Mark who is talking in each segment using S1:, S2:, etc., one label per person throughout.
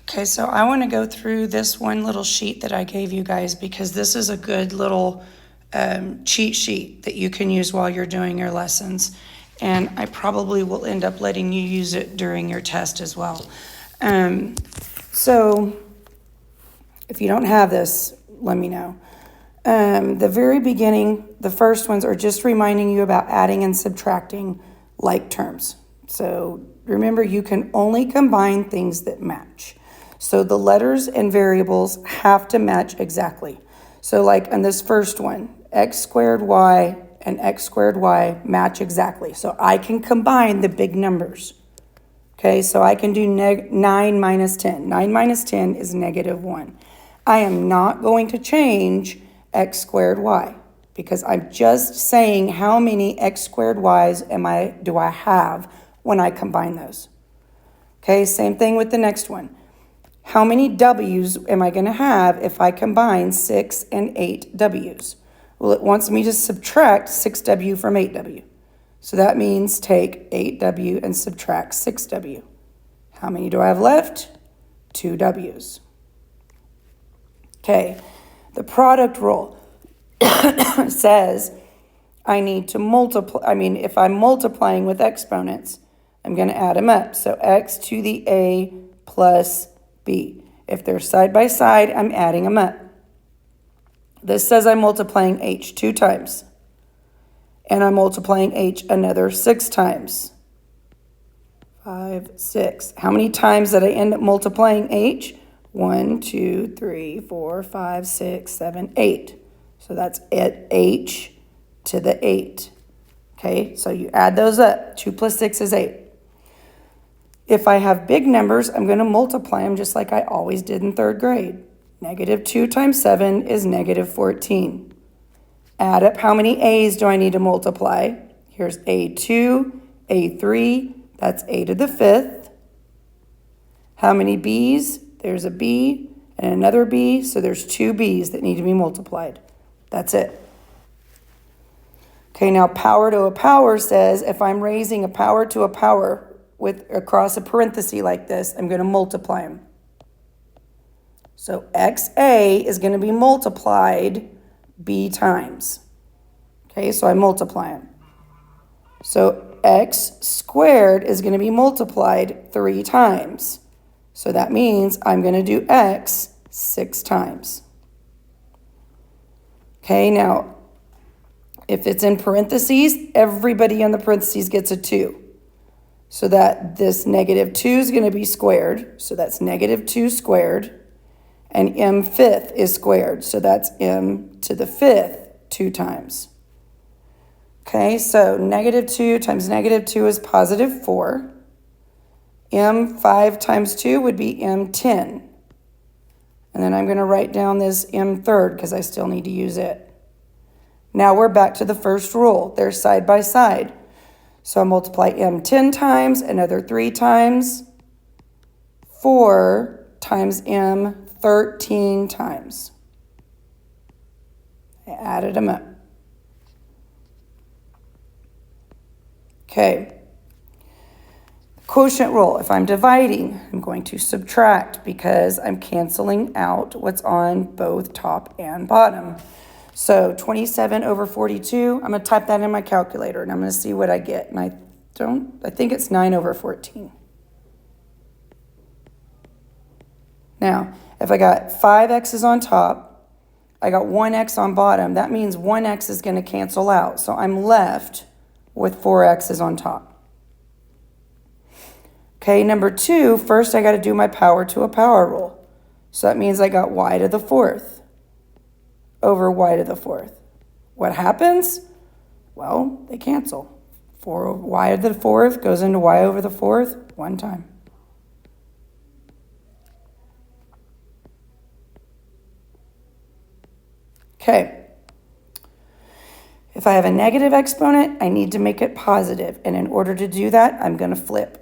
S1: Okay, so I want to go through this one little sheet that I gave you guys because this is a good little cheat sheet that you can use while you're doing your lessons. And I probably will end up letting you use it during your test as well. So if you don't have this, let me know. The very beginning, the first ones are just reminding you about adding and subtracting like terms. So remember, you can only combine things that match. So the letters and variables have to match exactly. So like on this first one, x squared y and x squared y match exactly. So I can combine the big numbers. Okay, so I can do 9 minus 10. 9 minus 10 is -1. I am not going to change x squared y because I'm just saying how many x squared y's do I have when I combine those. Okay, same thing with the next one. How many w's am I going to have if I combine 6 and 8 w's? Well, it wants me to subtract 6w from 8w. So that means take 8w and subtract 6w. How many do I have left? 2 w's. Okay, the product rule says I need to multiply. If I'm multiplying with exponents, I'm going to add them up. So x to the a plus b. If they're side by side, I'm adding them up. This says I'm multiplying h 2 times. And I'm multiplying h another 6 times. 5, 6. How many times did I end up multiplying h? 1, 2, 3, 4, 5, 6, 7, 8. So that's at h to the 8. Okay, so you add those up. 2 plus 6 is 8. If I have big numbers, I'm going to multiply them just like I always did in 3rd grade. -2 times 7 is -14. Add up how many a's do I need to multiply. Here's a2, a3, that's a to the 5th. How many b's? There's a b and another b, so there's 2 b's that need to be multiplied. That's it. Okay, now power to a power says if I'm raising a power to a power across a parenthesis like this, I'm going to multiply them. So xa is going to be multiplied b times. Okay, so I multiply them. So x squared is going to be multiplied 3 times. So that means I'm going to do x 6 times. Okay, now if it's in parentheses, everybody in the parentheses gets a 2. So that this -2 is going to be squared. So that's -2 squared. And m5 is squared. So that's m to the 5th 2 times. Okay, so -2 times -2 is +4. m5 times 2 would be m10. And then I'm going to write down this m3rd because I still need to use it. Now we're back to the first rule. They're side by side. So I multiply m 10 times, another 3 times, 4 times m 13 times. I added them up. Okay. Quotient rule. If I'm dividing, I'm going to subtract because I'm canceling out what's on both top and bottom. So 27 over 42, I'm going to type that in my calculator and I'm going to see what I get. And I think it's 9 over 14. Now, if I got 5 x's on top, I got 1 x on bottom, that means 1 x is going to cancel out. So I'm left with 4 x's on top. Okay, number 2, first I got to do my power to a power rule. So that means I got y to the 4th over y to the 4th. What happens? Well, they cancel. 4 y to the 4th goes into y over the 4th 1 time. Okay. If I have a negative exponent, I need to make it positive. And in order to do that, I'm going to flip.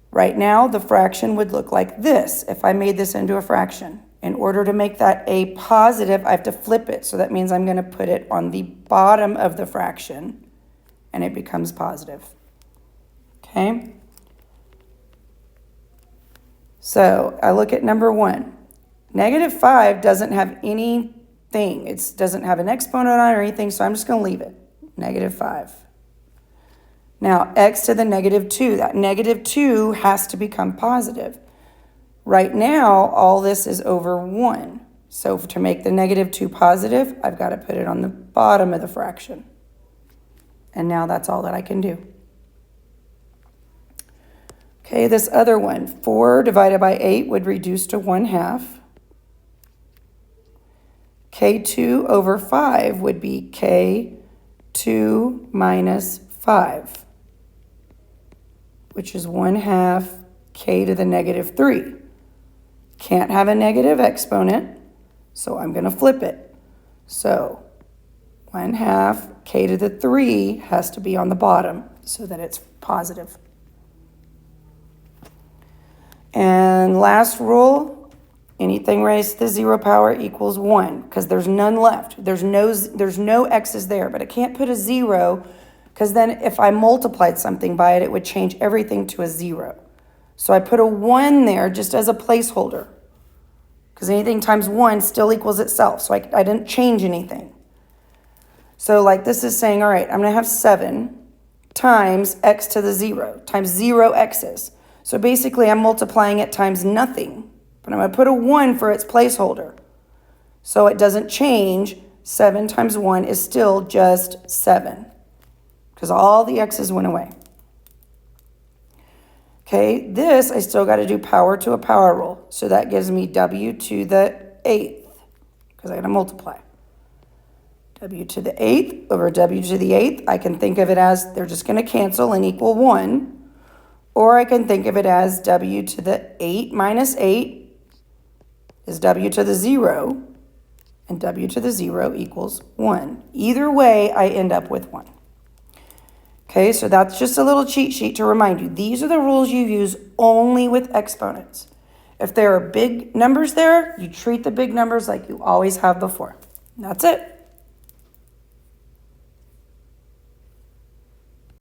S1: Right now, the fraction would look like this if I made this into a fraction. In order to make that a positive, I have to flip it. So that means I'm going to put it on the bottom of the fraction, and it becomes positive. Okay? So I look at number 1. Negative 5 doesn't have anything. It doesn't have an exponent on it or anything, so I'm just going to leave it. Negative 5. Now, x to the negative 2. That negative 2 has to become positive. Right now, all this is over 1. So to make the negative 2 positive, I've got to put it on the bottom of the fraction. And now that's all that I can do. Okay, this other one, 4 divided by 8 would reduce to 1/2. K2 over 5 would be K2 minus 5, which is 1/2 K to the negative 3. Can't have a negative exponent, so I'm going to flip it. So 1/2 K to the 3 has to be on the bottom so that it's positive. And last rule, anything raised to the 0 power equals 1, because there's none left. There's no x's there, but I can't put a 0, because then if I multiplied something by it, it would change everything to a 0. So I put a 1 there just as a placeholder, because anything times 1 still equals itself, so I didn't change anything. So like this is saying, all right, I'm going to have 7 times x to the 0, times 0 x's. So basically, I'm multiplying it times nothing, but I'm going to put a 1 for its placeholder. So it doesn't change. 7 times 1 is still just 7, because all the x's went away. Okay, this, I still got to do power to a power rule. So that gives me w to the 8th, because I got to multiply. W to the 8th over w to the 8th, I can think of it as they're just going to cancel and equal 1. Or I can think of it as w to the 8 minus 8 is w to the 0, and w to the 0 equals 1. Either way, I end up with 1. Okay, so that's just a little cheat sheet to remind you. These are the rules you use only with exponents. If there are big numbers there, you treat the big numbers like you always have before. That's it.